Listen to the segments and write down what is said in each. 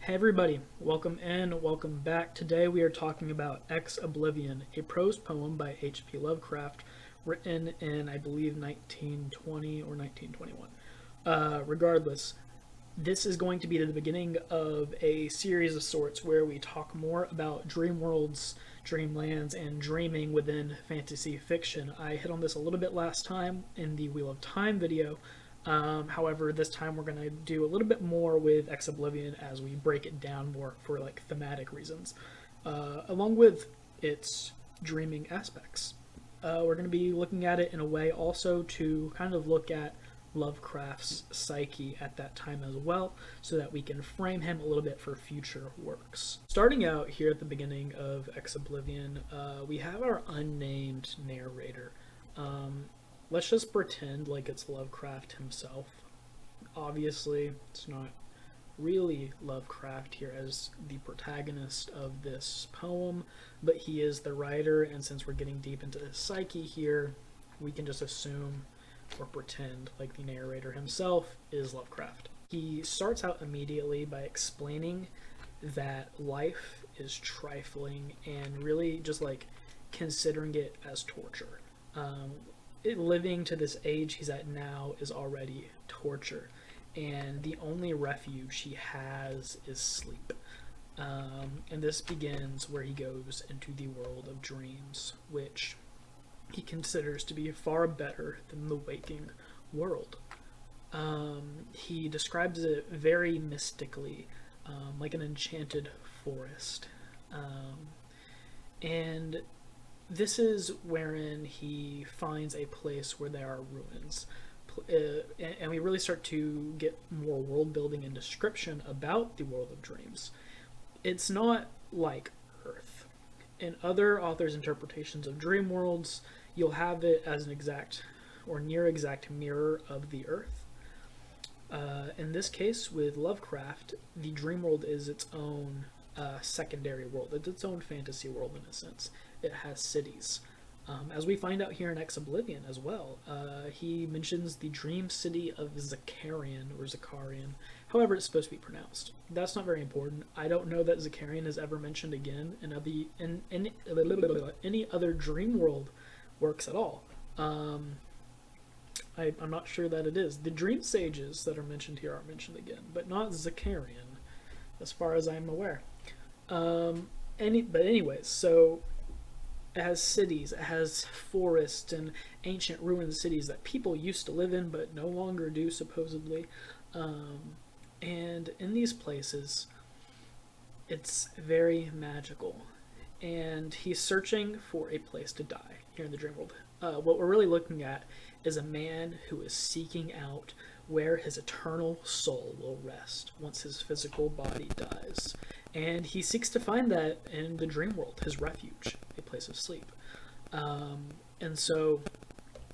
Hey everybody, welcome in, welcome back. Today we are talking about Oblivion, a prose poem by H.P. Lovecraft, written in, I believe, 1920 or 1921. Regardless, this is going to be the beginning of a series of sorts where we talk more about dream worlds, dreamlands, and dreaming within fantasy fiction. I hit on this a little bit last time in the Wheel of Time video. However, this time we're going to do a little bit more with Oblivion as we break it down more for like thematic reasons, along with its dreaming aspects. We're going to be looking at it in a way also to kind of look at Lovecraft's psyche at that time as well, so that we can frame him a little bit for future works. Starting out here at the beginning of Oblivion, we have our unnamed narrator. Let's just pretend like it's Lovecraft himself. Obviously, it's not really Lovecraft here as the protagonist of this poem, but he is the writer, and since we're getting deep into his psyche here, we can just assume or pretend like the narrator himself is Lovecraft. He starts out immediately by explaining that life is trifling and really just like considering it as torture. Living to this age he's at now is already torture, and the only refuge he has is sleep. And this begins where he goes into the world of dreams, which he considers to be far better than the waking world. He describes it very mystically, like an enchanted forest. And this is wherein he finds a place where there are ruins. And we really start to get more world building and description about the world of dreams. It's not like Earth. In other authors' interpretations of dream worlds, you'll have it as an exact or near exact mirror of the Earth. In this case, with Lovecraft, the dream world is its own secondary world. It's its own fantasy world in a sense. It has cities. As we find out here in Oblivion as well, he mentions the dream city of Zakarian, or Zakarian, however it's supposed to be pronounced. That's not very important. I don't know that Zakarian is ever mentioned again in any other dream world works at all. I'm not sure that it is. The dream sages that are mentioned here are mentioned again, but not Zakarian, as far as I'm aware. But anyways, so it has cities, it has forests and ancient ruined cities that people used to live in but no longer do, supposedly. And in these places, it's very magical. And he's searching for a place to die here in the dream world. What we're really looking at is a man who is seeking out where his eternal soul will rest once his physical body dies. And he seeks to find that in the dream world, his refuge, a place of sleep. And so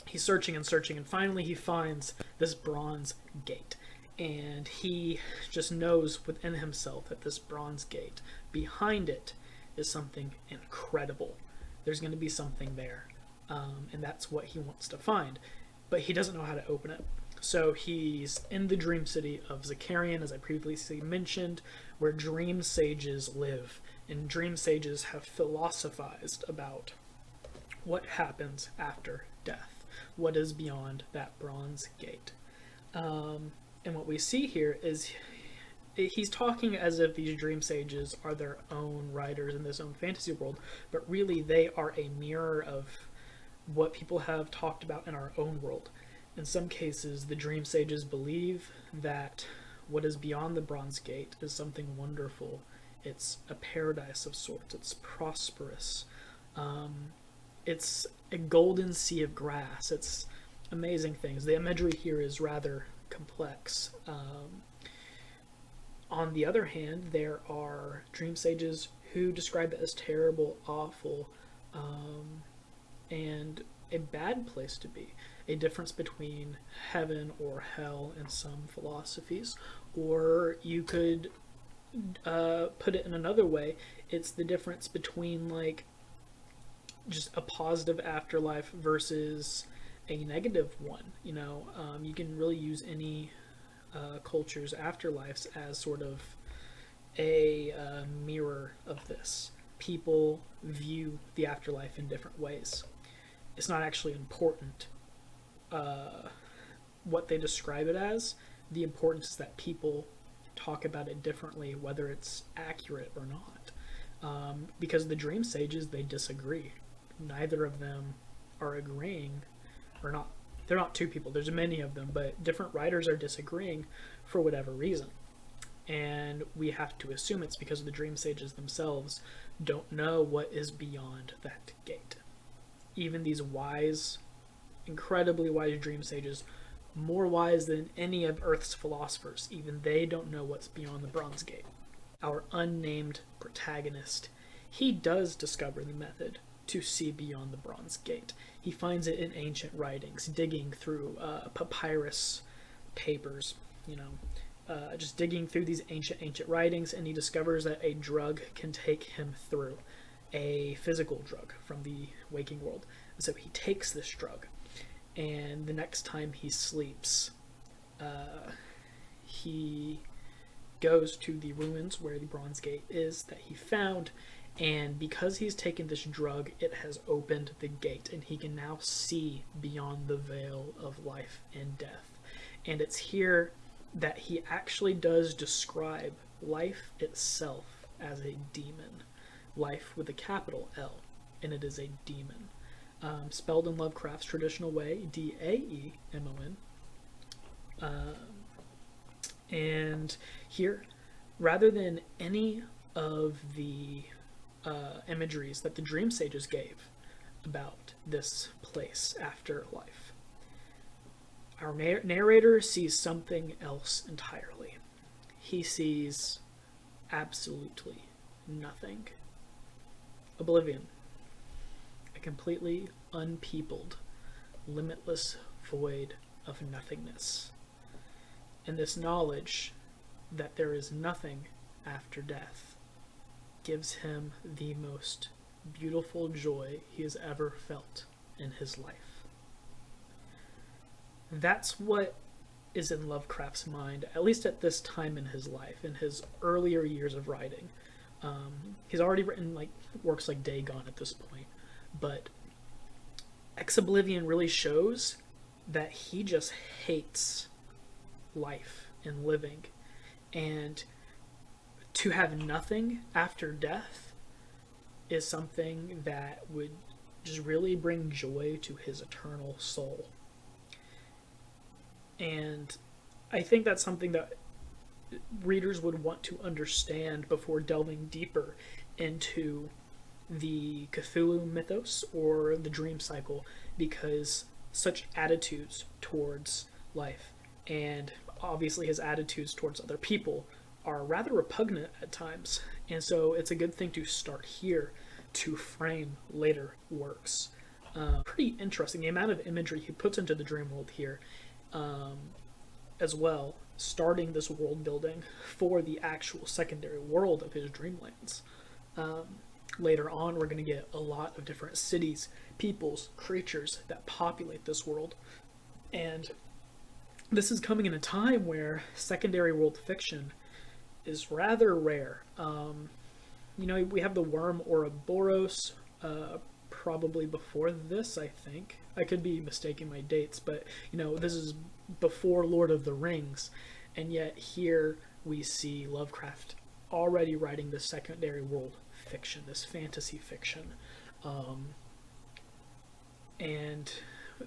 he's searching and searching, and finally he finds this bronze gate. And he just knows within himself that this bronze gate, behind it, is something incredible. There's going to be something there. And that's what he wants to find. But he doesn't know how to open it. So he's in the dream city of Zakarian, as I previously mentioned, where dream sages live. And dream sages have philosophized about what happens after death, what is beyond that bronze gate. And what we see here is he's talking as if these dream sages are their own writers in this own fantasy world, but really they are a mirror of what people have talked about in our own world. In some cases, the dream sages believe that what is beyond the bronze gate is something wonderful. It's a paradise of sorts. It's prosperous. It's a golden sea of grass. It's amazing things. The imagery here is rather complex. On the other hand, there are dream sages who describe it as terrible, awful, and a bad place to be. A difference between heaven or hell in some philosophies, or you could put it in another way. It's the difference between like just a positive afterlife versus a negative one. You can really use any culture's afterlives as sort of a mirror of this. People view the afterlife in different ways. It's not actually important what they describe it as. The importance is that people talk about it differently, whether it's accurate or not. Because the dream sages, they disagree. Neither of them are agreeing, or not. They're not two people. There's many of them, but different writers are disagreeing for whatever reason. And we have to assume it's because the dream sages themselves don't know what is beyond that gate. Even these wise, incredibly wise dream sages, more wise than any of Earth's philosophers, even they don't know what's beyond the Bronze Gate. Our unnamed protagonist, he does discover the method to see beyond the Bronze Gate. He finds it in ancient writings, digging through papyrus papers, just digging through these ancient writings, and he discovers that a drug can take him through, a physical drug from the waking world. And so he takes this drug, and the next time he sleeps, he goes to the ruins where the Bronze Gate is that he found, and because he's taken this drug, it has opened the gate, and he can now see beyond the veil of life and death. And it's here that he actually does describe life itself as a demon. Life with a capital L, and it is a demon. Spelled in Lovecraft's traditional way, Daemon. And here, rather than any of the imageries that the dream sages gave about this place after life, our narrator sees something else entirely. He sees absolutely nothing. Oblivion. A completely unpeopled, limitless void of nothingness. And this knowledge that there is nothing after death gives him the most beautiful joy he has ever felt in his life. That's what is in Lovecraft's mind, at least at this time in his life, in his earlier years of writing. He's already written works like Dagon at this point, but Ex Oblivion really shows that he just hates life and living, and to have nothing after death is something that would just really bring joy to his eternal soul. And I think that's something that readers would want to understand before delving deeper into the Cthulhu mythos or the dream cycle, because such attitudes towards life, and obviously his attitudes towards other people, are rather repugnant at times. And so it's a good thing to start here to frame later works. Pretty interesting the amount of imagery he puts into the dream world here, as well, starting this world building for the actual secondary world of his dreamlands. Later on, we're going to get a lot of different cities, peoples, creatures that populate this world. And this is coming in a time where secondary world fiction is rather rare. We have the worm Ouroboros, probably before this, I think. I could be mistaking my dates, but this is before Lord of the Rings, and yet here we see Lovecraft already writing this secondary world fiction, this fantasy fiction, and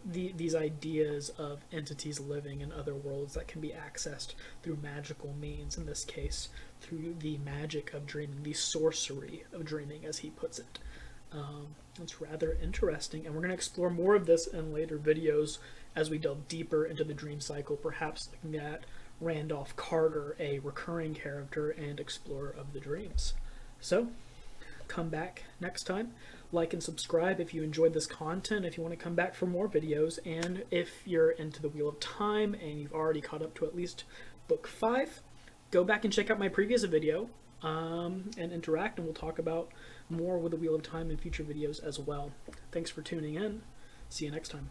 these ideas of entities living in other worlds that can be accessed through magical means, in this case through the magic of dreaming, the sorcery of dreaming, as he puts it. It's rather interesting, and we're going to explore more of this in later videos as we delve deeper into the dream cycle, perhaps looking at Randolph Carter, a recurring character and explorer of the dreams. So, come back next time. Like and subscribe if you enjoyed this content, if you want to come back for more videos, and if you're into the Wheel of Time and you've already caught up to at least book 5, go back and check out my previous video and interact, and we'll talk about more with the Wheel of Time in future videos as well. Thanks for tuning in. See you next time.